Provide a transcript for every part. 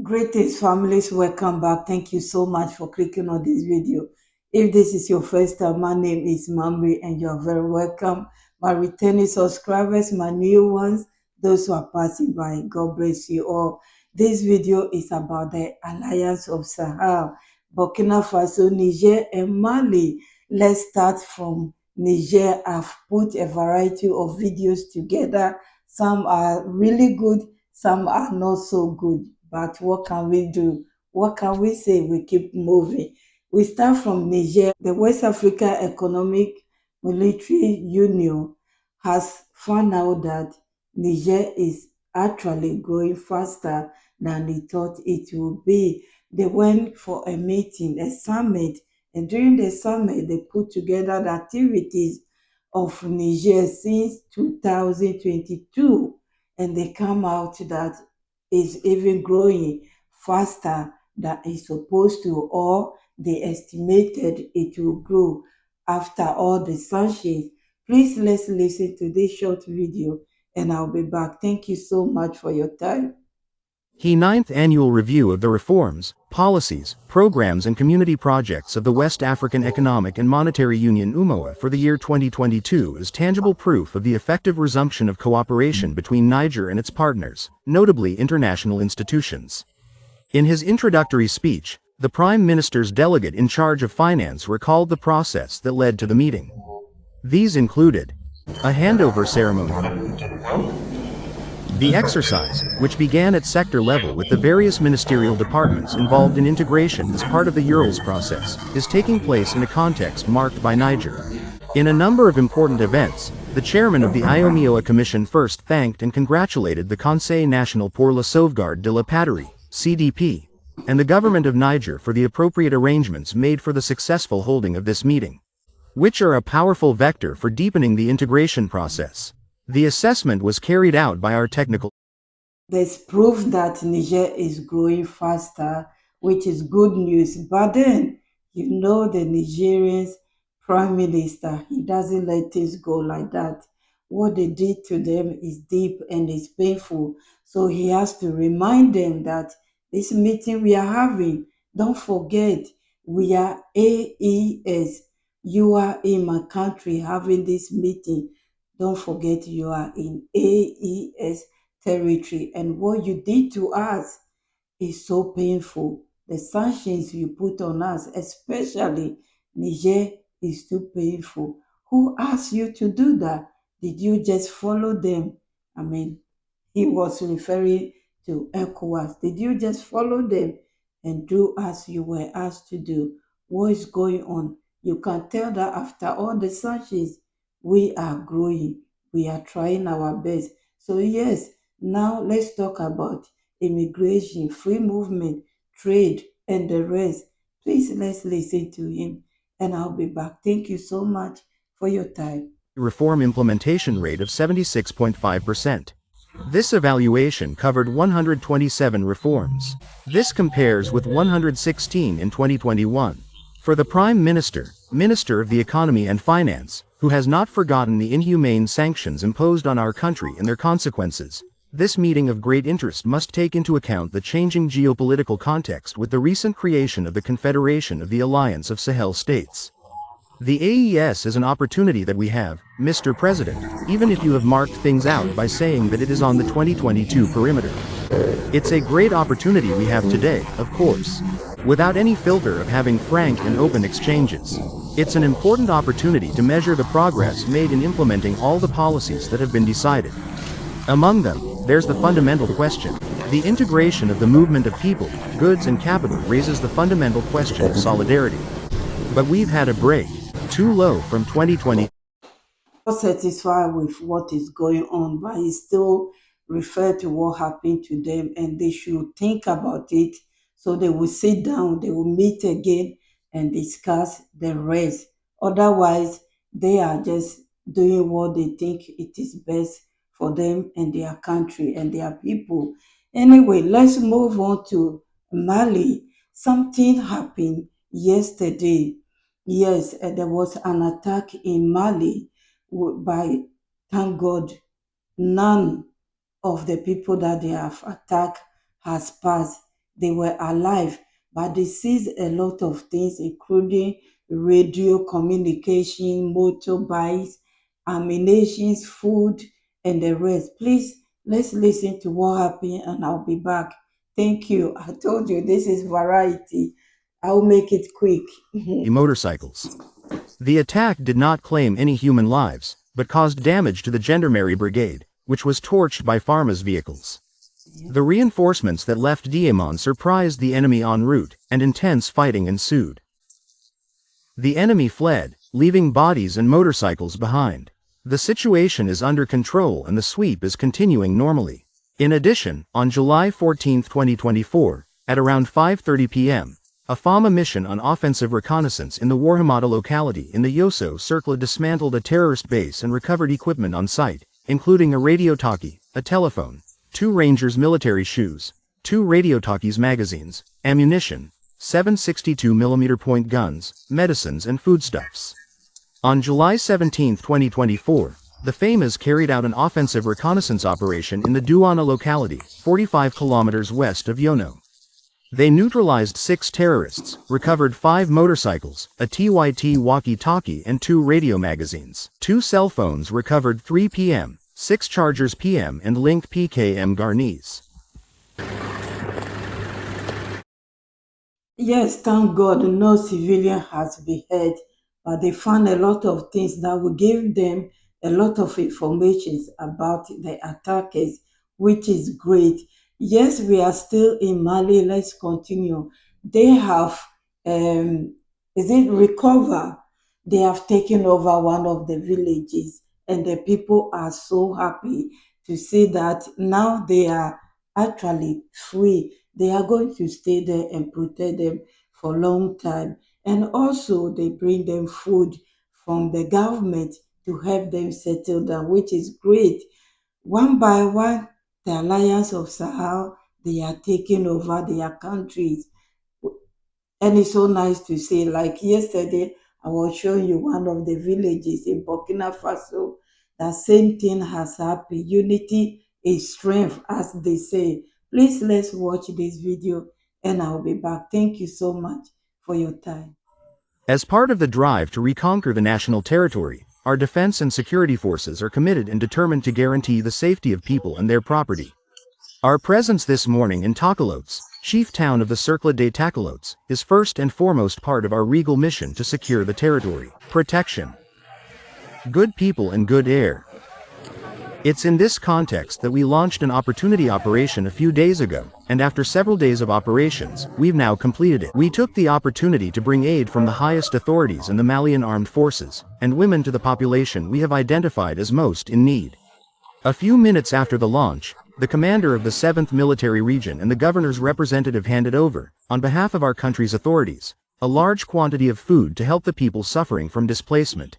Greetings, families. Welcome back. Thank you so much for clicking on this video. If this is your first time, my name is Mamri, and you are very welcome. My returning subscribers, my new ones, those who are passing by, God bless you all. This video is about the Alliance of Sahel, Burkina Faso, Niger, and Mali. Let's start from Niger. I've put a variety of videos together. Some are really good, some are not so good. But what can we do? What can we say? We keep moving. We start from Niger. The West Africa Economic Military Union has found out that Niger is actually growing faster than they thought it would be. They went for a meeting, a summit, and during the summit, they put together the activities of Niger since 2022, and they come out that is even growing faster than it's supposed to, or they estimated it will grow after all the sanctions. Please let's listen to this short video and I'll be back. Thank you so much for your time. The ninth annual review of the reforms, policies, programs and community projects of the West African Economic and Monetary Union UMOA for the year 2022 is tangible proof of the effective resumption of cooperation between Niger and its partners, notably international institutions. In his introductory speech, the Prime Minister's delegate in charge of finance recalled the process that led to the meeting. These included a handover ceremony. The exercise, which began at sector level with the various ministerial departments involved in integration as part of the Urals process, is taking place in a context marked by Niger. In a number of important events, the chairman of the IOMIOA Commission first thanked and congratulated the Conseil National pour la Sauvegarde de la Patrie, CDP, and the government of Niger for the appropriate arrangements made for the successful holding of this meeting, which are a powerful vector for deepening the integration process. The assessment was carried out by our technical. There's proof that Niger is growing faster, which is good news. But then, the Nigerians prime minister, he doesn't let things go like that. What they did to them is deep and it's painful. So he has to remind them that this meeting we are having, don't forget, we are AES. You are in my country having this meeting. Don't forget you are in AES territory, and what you did to us is so painful. The sanctions you put on us, especially Niger, is too painful. Who asked you to do that? Did you just follow them? I mean, he was referring to ECOWAS. Did you just follow them and do as you were asked to do? What is going on? You can tell that after all the sanctions, we are growing. We are trying our best. So yes, now let's talk about immigration, free movement, trade, and the rest. Please let's listen to him and I'll be back. Thank you so much for your time. Reform implementation rate of 76.5%. This evaluation covered 127 reforms. This compares with 116 in 2021. For the Prime Minister, Minister of the Economy and Finance, who has not forgotten the inhumane sanctions imposed on our country and their consequences, this meeting of great interest must take into account the changing geopolitical context with the recent creation of the Confederation of the Alliance of Sahel States. The AES is an opportunity that we have, Mr. President, even if you have marked things out by saying that it is on the 2022 perimeter. It's a great opportunity we have today, of course, without any filter of having frank and open exchanges. It's an important opportunity to measure the progress made in implementing all the policies that have been decided. Among them, there's the fundamental question. The integration of the movement of people, goods and capital raises the fundamental question of solidarity. But we've had a break, too low from 2020. Not satisfied with what is going on, but he still referred to what happened to them and they should think about it. So they will sit down, they will meet again and discuss the rest. Otherwise, they are just doing what they think it is best for them and their country and their people. Anyway, let's move on to Mali. Something happened yesterday. Yes, there was an attack in Mali by, thank God, none of the people that they have attacked has passed. they were alive, but they seized a lot of things, including radio communication, motorbikes, ammunition, food, and the rest. Please, let's listen to what happened, and I'll be back. Thank you. I told you this is variety. I'll make it quick. motorcycles. The attack did not claim any human lives, but caused damage to the Gendarmerie Brigade, which was torched by Pharma's vehicles. The reinforcements that left Diamond surprised the enemy en route, and intense fighting ensued. The enemy fled, leaving bodies and motorcycles behind. The situation is under control and the sweep is continuing normally. In addition, on July 14, 2024, at around 5:30 p.m., a FAMA mission on offensive reconnaissance in the Warhamada locality in the Yoso Circle dismantled a terrorist base and recovered equipment on site, including a radio talkie, a telephone, 2 Rangers military shoes, 2 radio talkies magazines, ammunition, 7.62 mm point guns, medicines and foodstuffs. On July 17, 2024, the FAMAs carried out an offensive reconnaissance operation in the Douala locality, 45 kilometers west of Yono. They neutralized 6 terrorists, recovered 5 motorcycles, a TYT walkie-talkie and 2 radio magazines. 2 cell phones recovered 3 p.m., 6 chargers PM and linked PKM Garnis. Yes, thank God no civilian has been hurt, but they found a lot of things that will give them a lot of information about the attackers, which is great. Yes, we are still in Mali. Let's continue. They have, is it recover? They have taken over one of the villages, and the people are so happy to see that now they are actually free. They are going to stay there and protect them for a long time. And also they bring them food from the government to help them settle down, which is great. One by one, the Alliance of Sahel, they are taking over their countries. And it's so nice to see. Like yesterday, I was showing you one of the villages in Burkina Faso. That same thing has happened. Unity is strength, as they say. Please let's watch this video and I'll be back. Thank you so much for your time. As part of the drive to reconquer the national territory, our defense and security forces are committed and determined to guarantee the safety of people and their property. Our presence this morning in Takalotes, chief town of the Cercle des Takalotes, is first and foremost part of our regal mission to secure the territory. Protection. Good people and good air. It's in this context that we launched an opportunity operation a few days ago, and after several days of operations, we've now completed it. We took the opportunity to bring aid from the highest authorities and the Malian armed forces, and women to the population we have identified as most in need. A few minutes after the launch, the commander of the 7th Military Region and the governor's representative handed over, on behalf of our country's authorities, a large quantity of food to help the people suffering from displacement.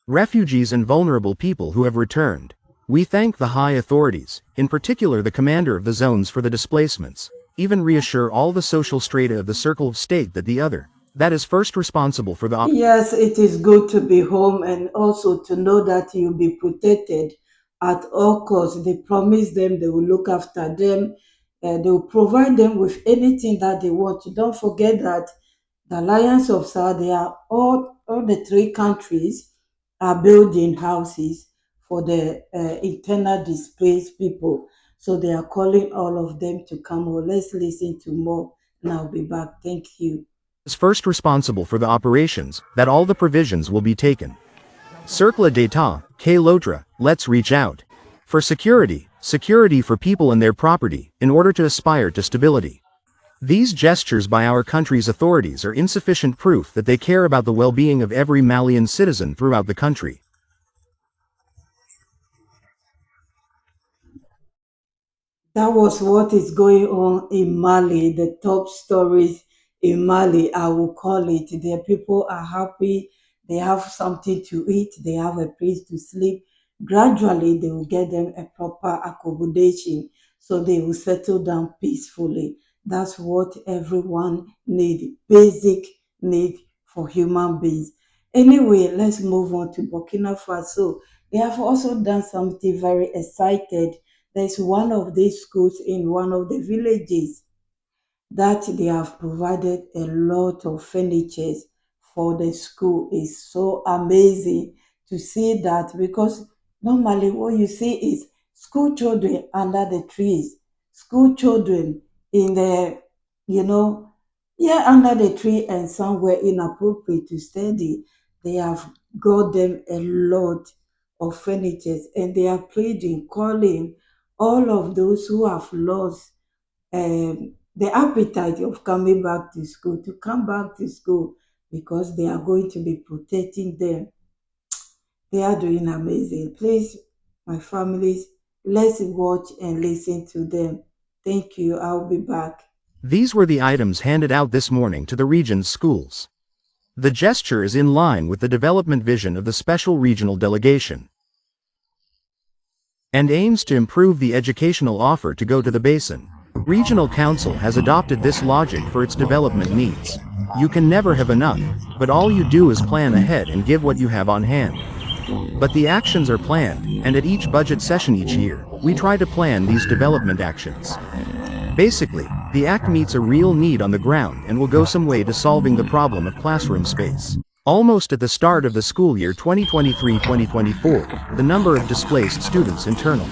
Refugees and vulnerable people who have returned. We thank the high authorities, in particular the commander of the zones for the displacements, even reassure all the social strata of the circle of state that the other, that is first responsible for the Yes, it is good to be home and also to know that you'll be protected at all costs. They promise them they will look after them, they will provide them with anything that they want. Don't forget that the Alliance of Sahel, they are all the 3 countries are building houses for the internal displaced people. So they are calling all of them to come home. Let's listen to more and I'll be back. Thank you. is first responsible for the operations, that all the provisions will be taken. Cercle d'État, que l'autre, let's reach out. For security, security for people and their property, in order to aspire to stability. These gestures by our country's authorities are insufficient proof that they care about the well-being of every Malian citizen throughout the country. That was what is going on in Mali, the top stories in Mali, I will call it. Their people are happy, they have something to eat, they have a place to sleep. Gradually, they will get them a proper accommodation so they will settle down peacefully. That's what everyone need, basic need for human beings. Anyway, let's move on to Burkina Faso. They have also done something very excited. There's one of these schools in one of the villages. that they have provided a lot of furnitures for the school is so amazing to see that, because normally what you see is school children under the trees, school children in the, you know, yeah, under the tree and somewhere inappropriate to study. They have got them a lot of furnitures, and they are pleading, calling all of those who have lost the appetite of coming back to school to come back to school, because they are going to be protecting them. They are doing amazing. Please, my families, let's watch and listen to them. Thank you. I'll be back. These were the items handed out this morning to the region's schools. The gesture is in line with the development vision of the special regional delegation and aims to improve the educational offer to go to the basin. Regional Council has adopted this logic for its development needs. You can never have enough, but all you do is plan ahead and give what you have on hand. But the actions are planned, and at each budget session each year, we try to plan these development actions. Basically, the act meets a real need on the ground and will go some way to solving the problem of classroom space. Almost at the start of the school year 2023-2024, the number of displaced students internal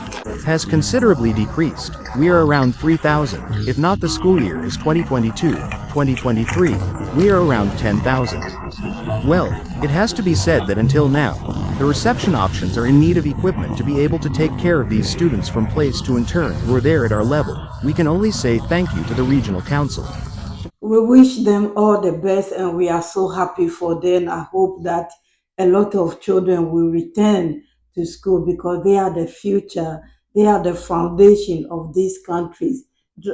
has considerably decreased. We are around 3,000. If not, the school year is 2022-2023, we are around 10,000. Well, it has to be said that until now, the reception options are in need of equipment to be able to take care of these students from place to intern who are there at our level. We can only say thank you to the Regional Council. We wish them all the best, and we are so happy for them. I hope that a lot of children will return to school, because they are the future, they are the foundation of these countries.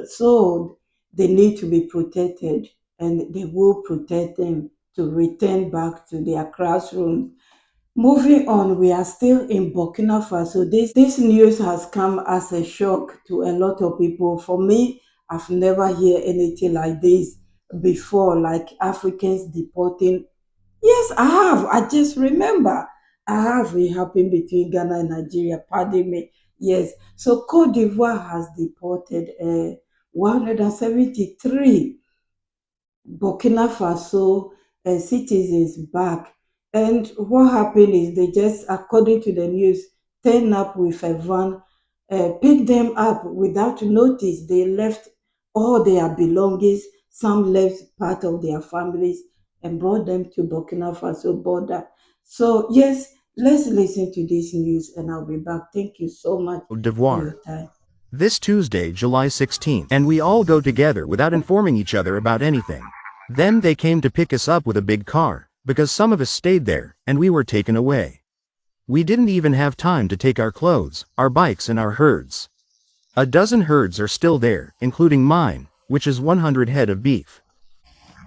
So they need to be protected, and they will protect them to return back to their classrooms. Moving on, we are still in Burkina Faso. This news has come as a shock to a lot of people. For me, I've never heard anything like this before, like Africans deporting. Yes, I have. I just remember. I have. It happened between Ghana and Nigeria. Pardon me. Yes. So Cote d'Ivoire has deported 173 Burkina Faso citizens back. And what happened is they just, according to the news, turn up with a van, pick them up without notice. They left all their belongings. Some left part of their families and brought them to Burkina Faso border. So yes, let's listen to this news and I'll be back. Thank you so much Cote for your d'Ivoire. time. This Tuesday, July 16th, and we all go together without informing each other about anything. Then they came to pick us up with a big car, because some of us stayed there, and we were taken away. We didn't even have time to take our clothes, our bikes and our herds. A dozen herds are still there, including mine, which is 100 head of beef.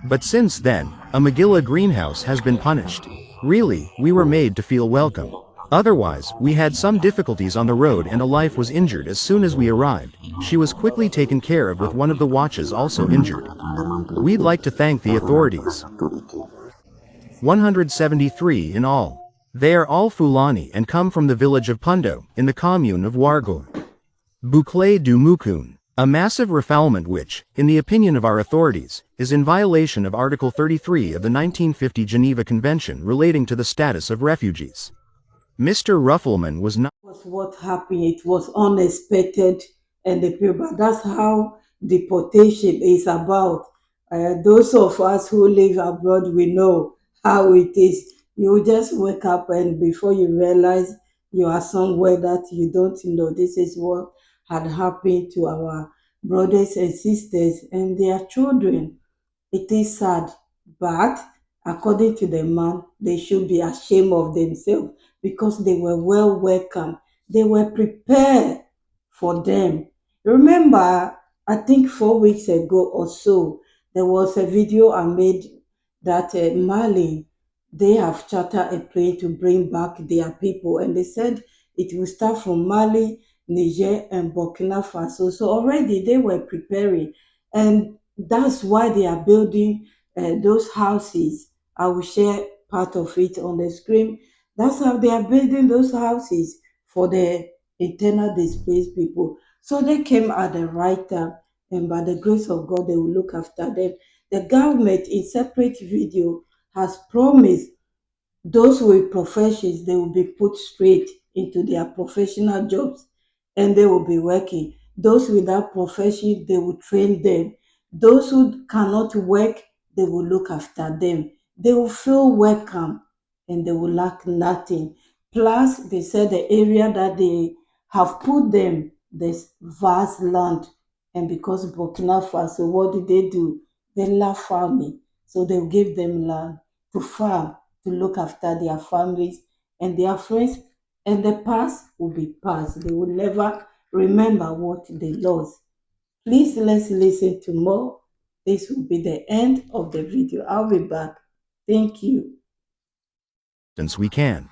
But since then, a Magilla greenhouse has been punished. Really, we were made to feel welcome. Otherwise, we had some difficulties on the road and a life was injured as soon as we arrived. She was quickly taken care of with one of the watches also injured. We'd like to thank the authorities. 173 in all. They are all Fulani and come from the village of Pundo, in the commune of Wargo. Boucle du Mukun. A massive refoulement which, in the opinion of our authorities, is in violation of Article 33 of the 1950 Geneva Convention relating to the status of refugees. Mr. Ruffelman was not Was what happened. It was unexpected, and the people. That's how deportation is about. Those of us who live abroad, we know how it is. You just wake up, and before you realize you are somewhere that you don't know. This is what had happened to our brothers and sisters and their children. It is sad, but according to the man, they should be ashamed of themselves, because they were well welcomed. They were prepared for them. Remember, I think 4 weeks ago or so, there was a video I made that Mali, they have chartered a plane to bring back their people, and they said it will start from Mali, Niger, and Burkina Faso. So already they were preparing, and that's why they are building those houses. I will share part of it on the screen. That's how they are building those houses for the internal displaced people. So they came at the right time. and by the grace of God, they will look after them. The government, in separate video, has promised those with professions, they will be put straight into their professional jobs and they will be working. Those without profession, they will train them. Those who cannot work, they will look after them. They will feel welcome and they will lack nothing. Plus, they said the area that they have put them, there's vast land. And because Burkina Faso, what did they do? They love farming. So they'll give them land to farm, to look after their families and their friends, and the past will be past. They will never remember what they lost. Please let's listen to more. This will be the end of the video. I'll be back. Thank you. Since we can.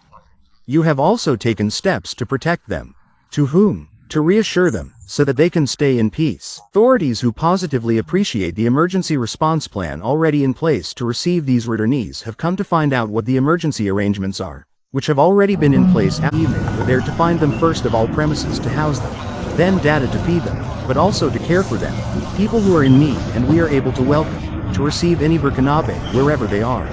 You have also taken steps to protect them. To whom? To reassure them, so that they can stay in peace. Authorities who positively appreciate the emergency response plan already in place to receive these returnees have come to find out what the emergency arrangements are, which have already been in place at evening. They're to find them first of all premises to house them, then data to feed them, but also to care for them, people who are in need, and we are able to welcome, to receive any Burkinabe, wherever they are.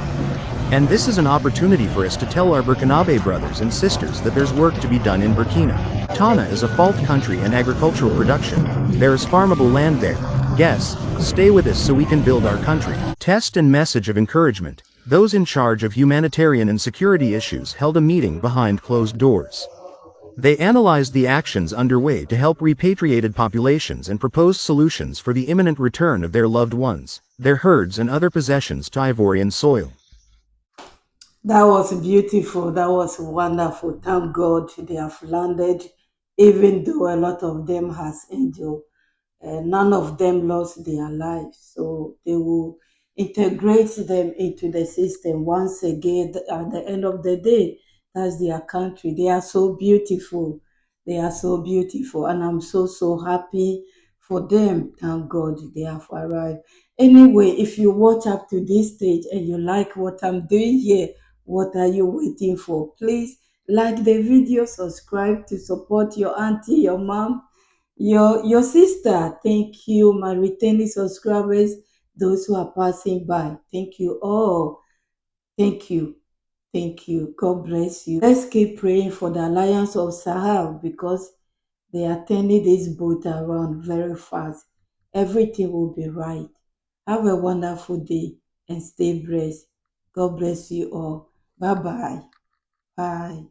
And this is an opportunity for us to tell our Burkinabe brothers and sisters that there's work to be done in Burkina. Tana is a fault country in agricultural production. There is farmable land there. Yes, stay with us so we can build our country. Test and message of encouragement. Those in charge of humanitarian and security issues held a meeting behind closed doors. They analyzed the actions underway to help repatriated populations and proposed solutions for the imminent return of their loved ones, their herds and other possessions to Ivorian soil. That was beautiful. That was wonderful. Thank God they have landed, even though a lot of them has injured. None of them lost their lives. So they will integrate them into the system once again at the end of the day. That's their country. They are so beautiful. They are so beautiful. And I'm so, so happy for them. Thank God they have arrived. Anyway, if you watch up to this stage and you like what I'm doing here, what are you waiting for? Please like the video, subscribe to support your auntie, your mom, your sister. Thank you, my returning subscribers, those who are passing by. Thank you all. Thank you. Thank you. God bless you. Let's keep praying for the Alliance of Sahel because they are turning this boat around very fast. Everything will be right. Have a wonderful day and stay blessed. God bless you all. Bye-bye. Bye.